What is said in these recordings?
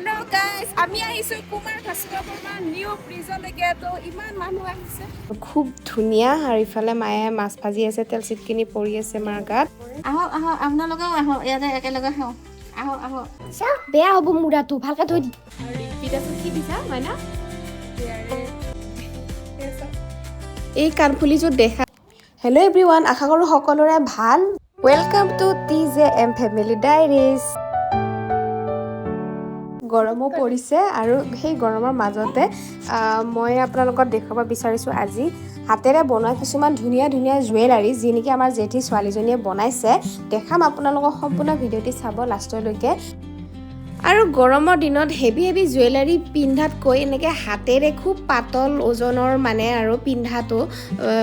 Hello guys, আমি আহিছো কুমাৰ কাছলৰ পৰা নিউ ব্ৰিজলৈকে তো ইমান মানুহ আহিছে খুব ধুনীয়া আৰু ইফালে মায়ে মাছ ভাজি আছে তেল চিটকিনি পৰি আছে মাৰ গাত আহক আহক আপোনালোকে আহক ইয়াতে একেলগে খাওঁ আহক আহক চাহ বেয়া হ'ব মুৰাটো ভালকে থৈ দি আৰু ৰিপিটাছো কি দিছা মাইনা এই কাণফুলিযোৰ দেখা হেল্ল' এভৰিৱান আশা কৰোঁ সকলোৰে ভাল welcome to TJM family diaries গৰমো পৰিছে আৰু সেই গৰমৰ মাজতে মই আপোনালোকক দেখুৱাব বিচাৰিছোঁ আজি হাতেৰে বনোৱা কিছুমান ধুনীয়া ধুনীয়া জুৱেলাৰী যি নেকি আমাৰ জেঠী ছোৱালীজনীয়ে বনাইছে দেখাম আপোনালোকক সম্পূৰ্ণ ভিডিঅ'টি চাব লাষ্টলৈকে আৰু গৰমৰ দিনত হেভি হেভি জুৱেলাৰী পিন্ধাতকৈ এনেকৈ হাতেৰে খুব পাতল ওজনৰ মানে আৰু পিন্ধাটো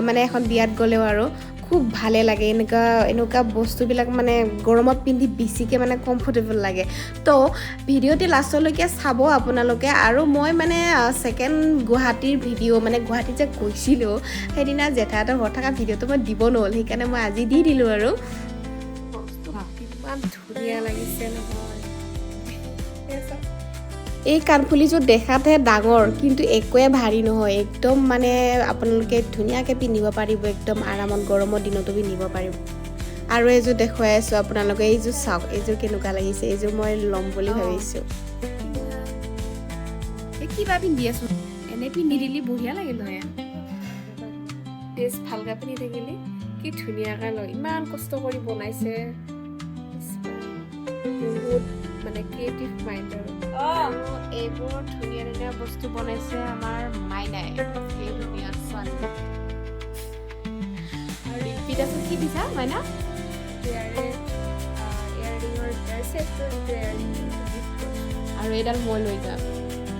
মানে এখন বিয়াত গ'লেও আৰু খুব ভালে লাগে এনেকুৱা বস্তুবিলাক মানে গৰমত পিন্ধি বেছিকৈ মানে কমফৰ্টেবল লাগে তো ভিডিঅ'টি লাষ্টলৈকে চাব আপোনালোকে আৰু মই মানে ছেকেণ্ড গুৱাহাটীৰ ভিডিঅ' মানে গুৱাহাটীত যে গৈছিলোঁ সেইদিনা জেঠাহঁতৰ ঘৰত থকা ভিডিঅ'টো মই দিব নহ'ল সেইকাৰণে মই আজি দি দিলোঁ আৰু ইমান ধুনীয়া লাগিছে নহয় এই কাণফুলিযোৰ দেখাতহে ডাঙৰ কিন্তু একোৱে ভাৰী নহয় একদম মানে আপোনালোকে ধুনীয়াকৈ পিন্ধিব পাৰিব একদম আৰামত গৰমৰ দিনতো পিন্ধিব পাৰিব আৰু এইযোৰ দেখুৱাই আছোঁ আপোনালোকে এইযোৰ চাওক এইযোৰ কেনেকুৱা লাগিছে এইযোৰ মই ল'ম বুলি ভাবিছোঁ এই কিবা পিন্ধি আছোঁ এনে পিন্ধি দিলি বঢ়িয়া লাগিল হয় ড্ৰেছ ভালকৈ পিন্ধি থাকিলে কি ধুনীয়াকৈ লয় ইমান কষ্ট কৰি বনাইছে বহুত মানে ক্ৰিয়েটিভ মাইণ্ড আৰু এইবোৰ ধুনীয়া ধুনীয়া বস্তু বনাইছে আমাৰ মাইনাই এই ধুনীয়া ছোৱালী আৰু ৰিপিটাছো কি দিছা মাইনা ইয়াৰিঙৰ আৰু এইডাল মই লৈ যাম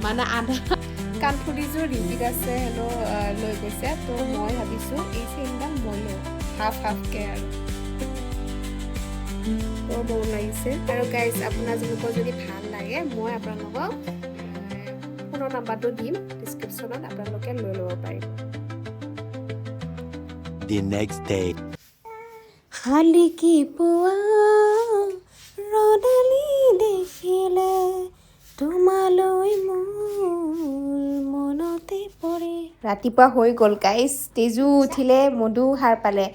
মানে আধা কাণফুলিযোৰ ৰিপিট আছে হেনো লৈ গৈছে তো মই ভাবিছোঁ এই চেইনডাল মই লওঁ হাফকৈ আৰু বৰ লাগিছে আৰু গাইজ আপোনালোকৰ যদি ভাল লাগে মই আপোনালোকক ফোনৰ নাম্বাৰটো দিম ডিছক্ৰিপশ্যনত আপোনালোকে লৈ ল'ব পাৰিব The next day. শালিকি পুৱা ৰদালি দেখিলে তোমালৈ মোৰ মনতে পৰে ৰাতিপুৱা হৈ গ'ল গাইজ তেজু উঠিলে মধু সাৰ পালে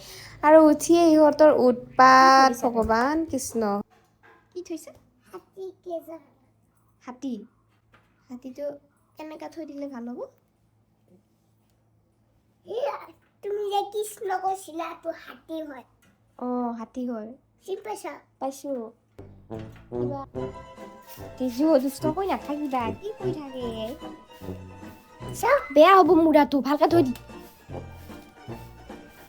আৰু উঠিয়ে ইহঁতৰ উৎপাত ভগৱান কৃষ্ণ কি থৈছে হাতীটো কেনেকৈ থৈ দিলে ভাল হ'ব তুমি যে কৃষ্ণ কৈছিলা তো হাতী হয় অঁ হাতী হয় চিনি পাইছা পাইছোঁ তেজু দুষ্ট কৰি নাথাকিবা কি কৰি থাকে বেয়া হ'ব মুৰাটো ভালকৈ থৈ দি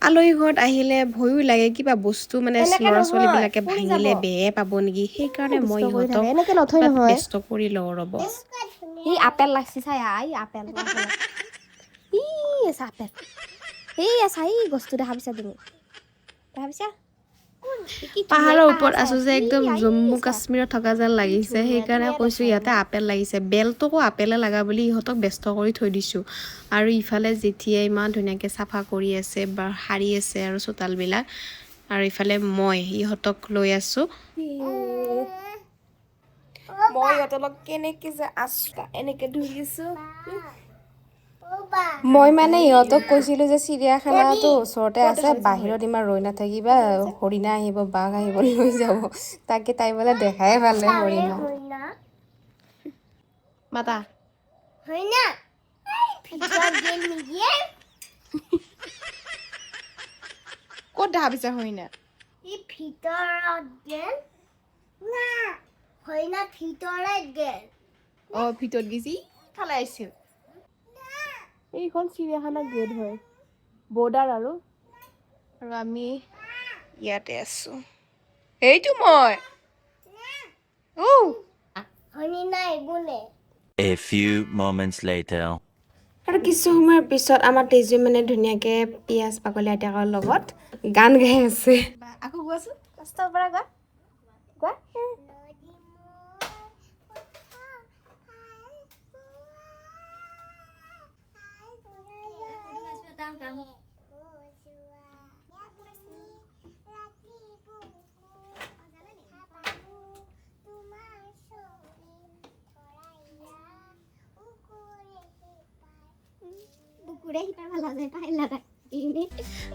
আলহী ঘৰত আহিলে ভয়ো লাগে কিবা বস্তু মানে ল'ৰা ছোৱালীবিলাকে ভাঙিলে বেয়াই পাব নেকি সেইকাৰণে মই ইহঁতক ব্যস্ত কৰি লওঁ ৰ'ব এই আপেল লাগছি চাই এই আপেল আপেল এই আছা এই বস্তু দেখা পাইছা তুমি দেখা পাইছা পাহাৰৰ ওপৰত আছো যে একদম জম্মু কাশ্মীৰত থকা যেন লাগিছে সেইকাৰণে কৈছোঁ ইয়াতে আপেল লাগিছে বেলটোকো আপেলে লগা বুলি ইহঁতক ব্যস্ত কৰি থৈ দিছোঁ আৰু ইফালে জেঠিয়ে ইমান ধুনীয়াকৈ চাফা কৰি আছে বা সাৰি আছে আৰু চোতালবিলাক আৰু ইফালে মই ইহঁতক লৈ আছোঁ মই ইহঁতক কেনেকৈ যে আছোঁ এনেকৈ ধৰি আছোঁ মই মানে ইহঁতক কৈছিলোঁ যে চিৰিয়াখানাটো ওচৰতে আছে বাহিৰত ইমান ৰৈ নাথাকিবা হৰিণা আহিব বাঘ আহিব লৈ যাব তাকে তাই বোলে দেখাই ভাল লাগে হৰিণা মাতা হৰিণা ভিতৰত গেল নেকি ক'ত দেখা পিছা হৰিণা এই ভিতৰত গেল না হৰিণা ভিতৰত গেল অঁ ভিতৰত গেছি ইফালে আহিছিল এইখন চিৰিয়াখানা গেট হয় বৰ্ডাৰ আৰু আমি ইয়াতে আছোঁ এইটো মই হৰিণা এইবোনে A few moments later. আৰু কিছু সময়ৰ পিছত আমাৰ তেজু মানে ধুনীয়াকৈ পিঁয়াজ বাকলি আইতাকৰ লগত গান গাই আছে আকৌ গোৱাচোন ফাৰ্ষ্টৰ পৰা গোৱা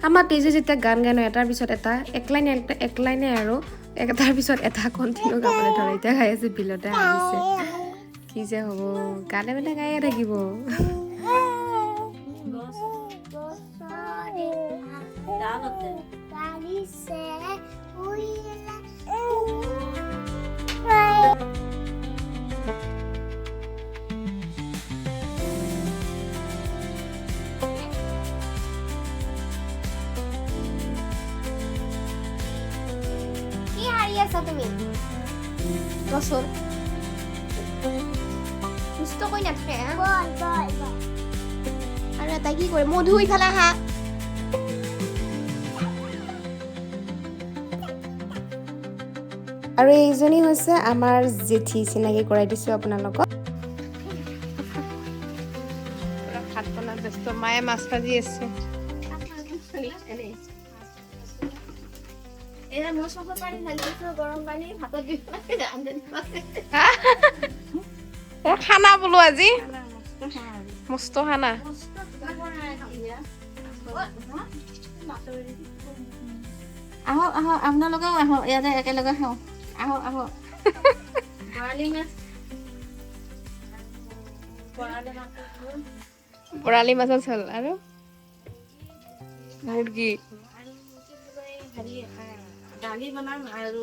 আমাৰ তেজু যেতিয়া গান গান এটাৰ পিছত এটা এক লাইনে আৰু এটাৰ পিছত এটা কণ্টিনিউ গাবলৈ ধৰে এতিয়া গাই আছে বিলতে হাঁহিছে কি যে হ'ব গানে মানে গায়ে থাকিব তুমি বছৰ সুস্থ কৈ নাথাকে আৰু এটা কি কৰে মধু ইফালে আহা আৰু এইজনী হৈছে আমাৰ জেঠি চিনাকি কৰাই দিছোঁ আপোনালোকক ভাত বনাত ব্যস্ত মায়ে মাছ ভাজি আছে খানা বোলো আজি মস্ত খানা আহক আহক আপোনালোকেও আহক ইয়াতে একেলগে খাওঁ আহক আহক বৰালি মাছৰ চল আৰু মুৰ্গী দালি বনাম আৰু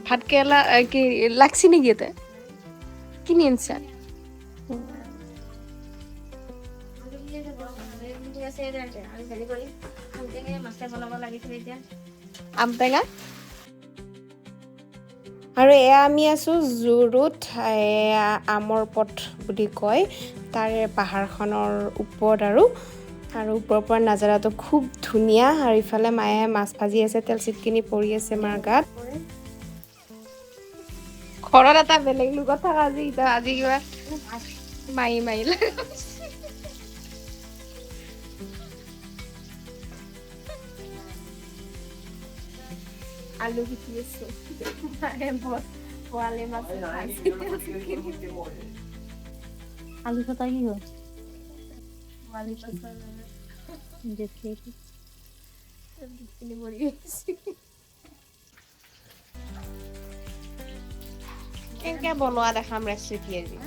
ভাত কেৰেলা কি লাগছি নেকি ইয়াতে কিনি আনছা আম টেঙা আৰু এয়া আমি আছোঁ জুৰুত আমৰ পথ বুলি কয় তাৰে পাহাৰখনৰ ওপৰত আৰু ওপৰৰ পৰা নাজাৰাটো খুব ধুনীয়া আৰু ইফালে মায়ে মাছ ভাজি আছে তেল চিটকিনি পৰি আছে মাৰ গাত ঘৰত এটা বেলেগ লুকত থকা আজি কিবা মাৰি আলু পিটি আছো পোৱালি মাছ আলু ফটা কি হ'ল পোৱালি মাছ কেনেকে বনোৱা দেখাম ৰেচিপি আজি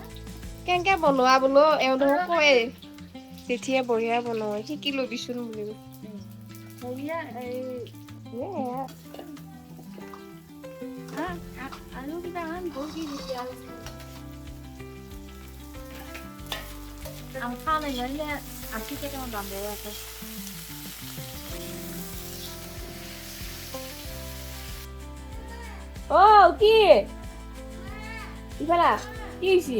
কেনেকে বনোৱা বোলো এওঁলোকক কয় জেঠিয়ে বঢ়িয়া বনোৱা শিকি লবিচোন বুলি আলু কিবা বহি আম খাওঁ নাই জানিলে 80 টাকা দাম দেয় আছে ও কি ইফালা কি হইছি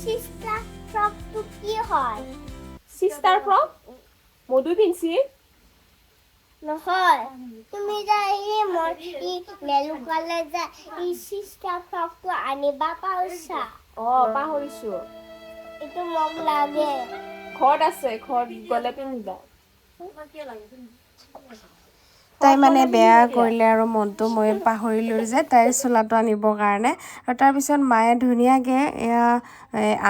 সিস্টার ফ্রক তো কি হয় সিস্টার ফ্রক মধু পিনছি নহয় তুমি যা এই মোৰ এই নেলুকালে যা এই সিস্টাৰ ফ্ৰক তো আনিবা পাউছা পাহৰিছো এইটো মোক লাগে ঘৰত আছে ঘৰত গলে পিন্ধিবা তাই মানে বেয়া কৰিলে আৰু মনটো মই পাহৰিলোঁ যে তাইৰ চোলাটো আনিবৰ কাৰণে আৰু তাৰপিছত মায়ে ধুনীয়াকৈ এয়া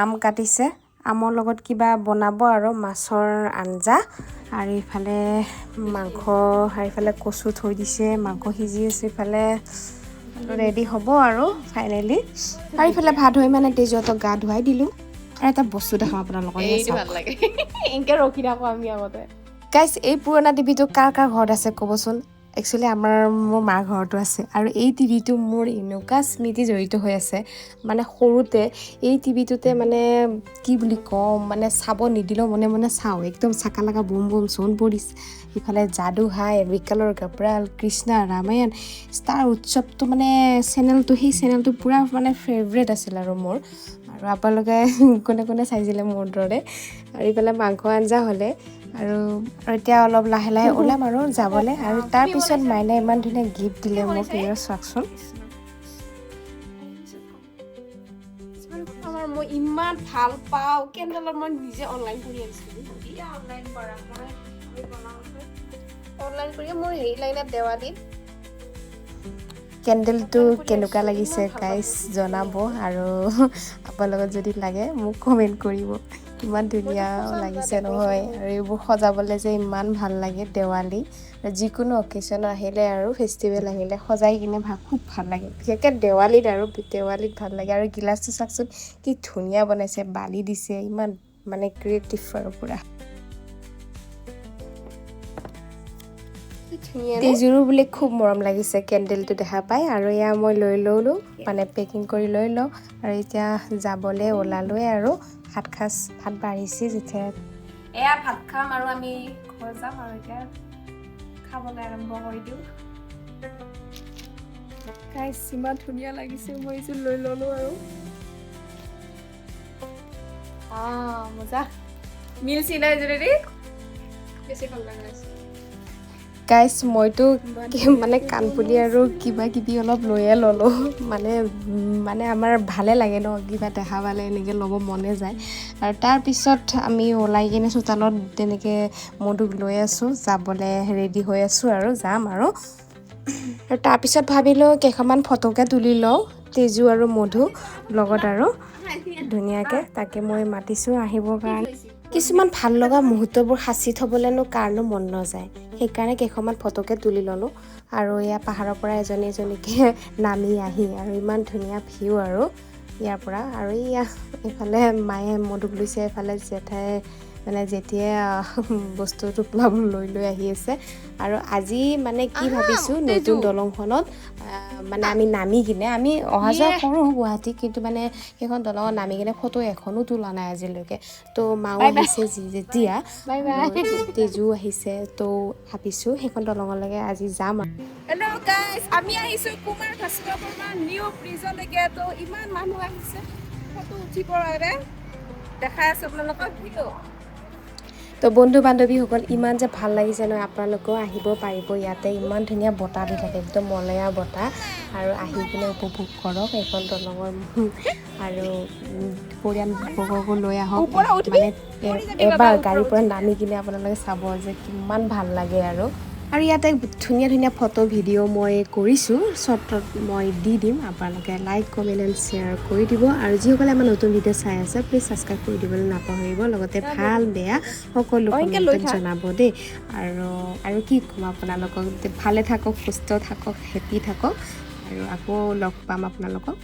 আম কাটিছে আমৰ লগত কিবা বনাব আৰু মাছৰ আঞ্জা আৰু ইফালে মাংস আৰু ইফালে কচু থৈ দিছে মাংস সিজি আছে ইফালে ৰেডি হ'ব আৰু ফাইনেলি আৰু ইফালে ভাত হৈ মানে তেজুহঁতক গা ধুৱাই দিলোঁ আৰু এটা বস্তু দেখাম আপোনালোকক ভাল লাগে এনেকৈ ৰখি থাকোঁ আমি আগতে গাইছ এই পুৰণা টিভিটো কাৰ কাৰ ঘৰত আছে ক'বচোন একচুৱেলি মোৰ মাৰ ঘৰতো আছে আৰু এই টিভিটো মোৰ এনেকুৱা স্মৃতি জড়িত হৈ আছে মানে সৰুতে এই টিভিটোতে মানে কি বুলি কওঁ মানে চাব নিদিলেও মনে মনে চাওঁ একদম চাকা লাগা বুম বুম সোণপৰি ইফালে যাদু হাই বিকালৰ গপৰাল কৃষ্ণা ৰামায়ণ ষ্টাৰ উৎসৱটো মানে সেই চেনেলটো পূৰা মানে ফেভৰেট আছিল আৰু মোৰ আৰু আপোনালোকে কোনে কোনে চাইছিলে মোৰ দৰে আৰু ইফালে মাংস আঞ্জা হ'লে আৰু এতিয়া অলপ লাহে লাহে ওলাম আৰু যাবলৈ আৰু তাৰপিছত মাইনাই ইমান ধুনীয়া গিফ্ট দিলে মোক এয়া চাওকচোন মই ইমান ভাল পাওঁ কেণ্ডেলত মই নিজে অনলাইন কৰি আনিছিলোঁ অনলাইন কৰি মোৰ হেৰি লাইনত দেৱালীত কেণ্ডেলটো কেনেকুৱা লাগিছে গাইজ জনাব আৰু আপোনালোকৰ যদি লাগে মোক কমেণ্ট কৰিব ইমান ধুনীয়া লাগিছে নহয় আৰু এইবোৰ সজাবলৈ যে ইমান ভাল লাগে দেৱালী যিকোনো অকেশ্যন আহিলে আৰু ফেষ্টিভেল আহিলে সজাই কিনে খুব ভাল লাগে বিশেষকৈ দেৱালীত ভাল লাগে আৰু গিলাচটো চাওকচোন কি ধুনীয়া বনাইছে বালি দিছে ইমান মানে ক্ৰিয়েটিভ আৰু পুৰা তেজুৰো বোলে খুব মৰম লাগিছে কেণ্ডেলটো দেখা পাই আৰু এয়া মই লৈ ল'লোঁ মানে পেকিং কৰি লৈ লওঁ আৰু এতিয়া যাবলৈ ওলালোৱে আৰু ভাত বাঢ়িছে যেতিয়া এয়া ভাত খাম আৰু আমি ঘৰ যাম আৰু এতিয়া খাবলৈ আৰম্ভ কৰি দিওঁ গাইছ ইমান ধুনীয়া লাগিছে মই এইযোৰ লৈ ল'লোঁ আৰু মজা মিলছি না এইযোৰেদি বেছি ভাল লাগিছে গাইছ মইতো মানে কাণপুলি আৰু কিবা কিবি অলপ লৈয়ে ল'লোঁ মানে আমাৰ ভালে লাগে ন কিবা দেখা পালে এনেকৈ ল'ব মনে যায় আৰু তাৰপিছত আমি ওলাই কিনে চোতালত তেনেকৈ মধুক লৈ আছোঁ যাবলৈ ৰেডি হৈ আছোঁ আৰু যাম আৰু তাৰপিছত ভাবিলোঁ কেইখনমান ফটোকে তুলি লওঁ তেজু আৰু মধু লগত আৰু ধুনীয়াকৈ তাকে মই মাতিছোঁ আহিবৰ কাৰণে কিছুমান ভাল লগা মুহূৰ্তবোৰ সাঁচি থ'বলৈনো কাৰণো মন নাযায় সেইকাৰণে কেইখনমান ফটোকে তুলি ল'লোঁ আৰু এয়া পাহাৰৰ পৰা এজনীকৈ নামি আহি আৰু ইমান ধুনীয়া ভিউ আৰু ইয়াৰ পৰা আৰু এইফালে মায়ে মধুক লৈছে এইফালে জেঠাই মানে যেতিয়াই বস্তুটো লৈ আহি আছে আৰু আজি মানে কি ভাবিছোঁ নতুন দলংখনত মানে আমি নামি কিনে আমি অহা যোৱা কৰোঁ গুৱাহাটী কিন্তু মানে সেইখন দলঙত নামি কিনে ফটো এখনো তোলা নাই আজিলৈকে তো মাও আহিছে যেতিয়া তেজু আহিছে তো ভাবিছোঁ সেইখন দলঙলৈকে আজি যাম আৰু হেল্ল' গাইজ আমি আহিছোঁ কুমাৰ ভাস্কৰ বৰ্মা নিউ ব্ৰিজলৈকে তো ইমান মানুহ আহিছে ফটো উঠিবৰ বাবে দেখাই আছোঁ আপোনালোকক ভিডিঅ' তো বন্ধু বান্ধৱীসকল ইমান যে ভাল লাগিছে নহয় আপোনালোকেও আহিব পাৰিব ইয়াতে ইমান ধুনীয়া বতাহ দি থাকে একদম মলয়া বতাহ আৰু আহি কিনে উপভোগ কৰক এইখন দলঙৰ আৰু পৰিয়ালবৰ্গকো লৈ আহক মানে এবাৰ গাড়ীৰ পৰা নামি কিনে আপোনালোকে চাব যে কিমান ভাল লাগে আৰু ইয়াতে ধুনীয়া ফটো ভিডিঅ' মই কৰিছোঁ শ্বৰ্টত মই দি দিম আপোনালোকে লাইক কমেণ্ট এণ্ড শ্বেয়াৰ কৰি দিব আৰু যিসকলে আমাৰ নতুন ভিডিঅ' চাই আছে প্লিজ ছাবস্ক্ৰাইব কৰি দিবলৈ নাপাহৰিব লগতে ভাল বেয়া সকলো কমেণ্টত জনাব দেই আৰু কি ক'ম আপোনালোকক ভালে থাকক সুস্থ থাকক হেপী থাকক আৰু আকৌ লগ পাম আপোনালোকক